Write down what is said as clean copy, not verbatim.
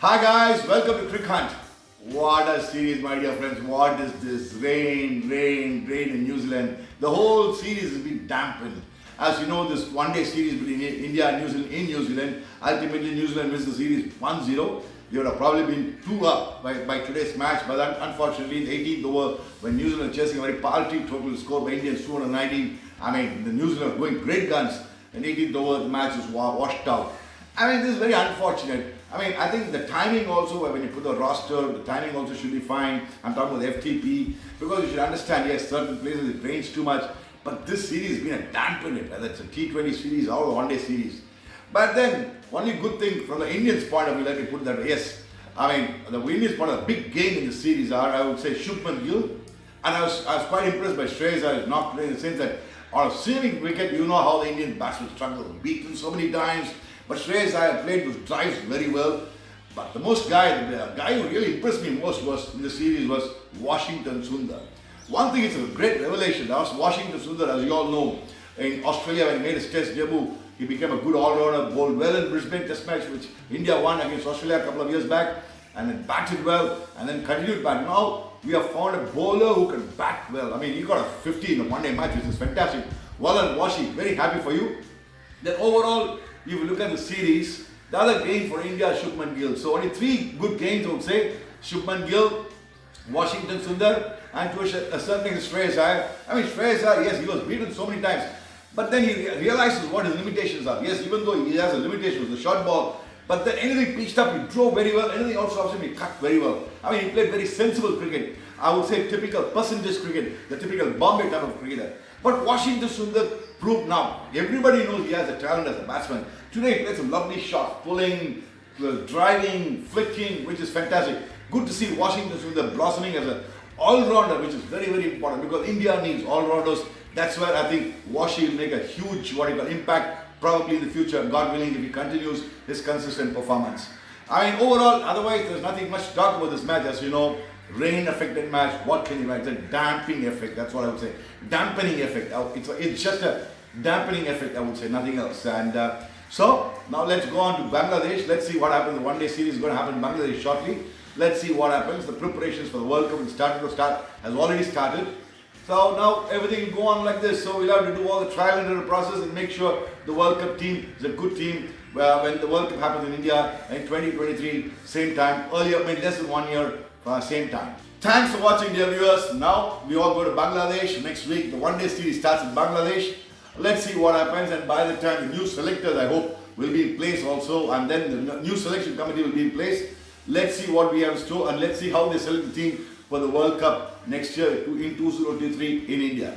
Hi guys, welcome to Crichunt. What a series, my dear friends. What is this? Rain in New Zealand. The whole series has been dampened. As you know, this one-day series between India and New Zealand in New Zealand, ultimately New Zealand wins the series 1-0. They would have probably been 2 up by today's match, but unfortunately in the 18th over, when New Zealand chasing a very paltry total score by Indians 219, the New Zealand going great guns. In 18th over, the match was washed out. This is very unfortunate. I think the timing also, when you put the roster, the timing also should be fine. I'm talking about the FTP, because you should understand, yes, certain places it rains too much, but this series has been a dampen it, whether it's a T20 series or a one-day series. But then, only good thing from the Indians' point of view, let me put that, yes, the Indians' point of the big game in the series are, I would say, Shubman Gill, and I was quite impressed by Shreyas Iyer not playing in the sense that on a seaming wicket, you know how the Indian batsmen struggle, beaten so many times. But Shreyas Iyer played those drives very well. But the guy who really impressed me most in the series was Washington Sundar. One thing, it's a great revelation. That was Washington Sundar, as you all know, in Australia when he made his test debut. He became a good all-rounder, bowled well in Brisbane Test match, which India won against Australia a couple of years back, and then batted well, and then continued back. Now we have found a bowler who can bat well. He got a 50 in a one-day match, which is fantastic. Well done, Washi. Very happy for you. Then overall, if you look at the series, the other game for India is Shubman Gill. So only 3 good games, I would say. Shubman Gill, Washington Sundar, and to a certain extent Shreyas Iyer. Shreyas Iyer, yes, he was beaten so many times. But then he realizes what his limitations are. Yes, even though he has a limitation with the short ball, but then anything pitched up, he drove very well. Anything outside of him, he cut very well. He played very sensible cricket. I would say typical percentage cricket, the typical Bombay type of cricketer. But Washington Sundar proved now. Everybody knows he has a talent as a batsman. Today he played some lovely shots, pulling, driving, flicking, which is fantastic. Good to see Washington Sundar blossoming as an all-rounder, which is very, very important because India needs all-rounders. That's where I think Washi will make a huge, impact probably in the future, God willing, if he continues his consistent performance. Overall, otherwise, there's nothing much to talk about this match. As you know, rain-affected match. What can you imagine? It's a damping effect. That's what I would say. Dampening effect. It's just a dampening effect, I would say, nothing else. And so, now let's go on to Bangladesh. Let's see what happens. The one-day series is going to happen in Bangladesh shortly. Let's see what happens. The preparations for the World Cup has already started. So now everything will go on like this. So we'll have to do all the trial and error process and make sure the World Cup team is a good team. When the World Cup happens in India in 2023, same time, less than 1 year, same time. Thanks for watching, dear viewers. Now we all go to Bangladesh next week. The one-day series starts in Bangladesh. Let's see what happens, and by the time the new selectors, I hope, will be in place also, and then the new selection committee will be in place. Let's see what we have in store, and let's see how they select the team for the World Cup next year in 2023 in India.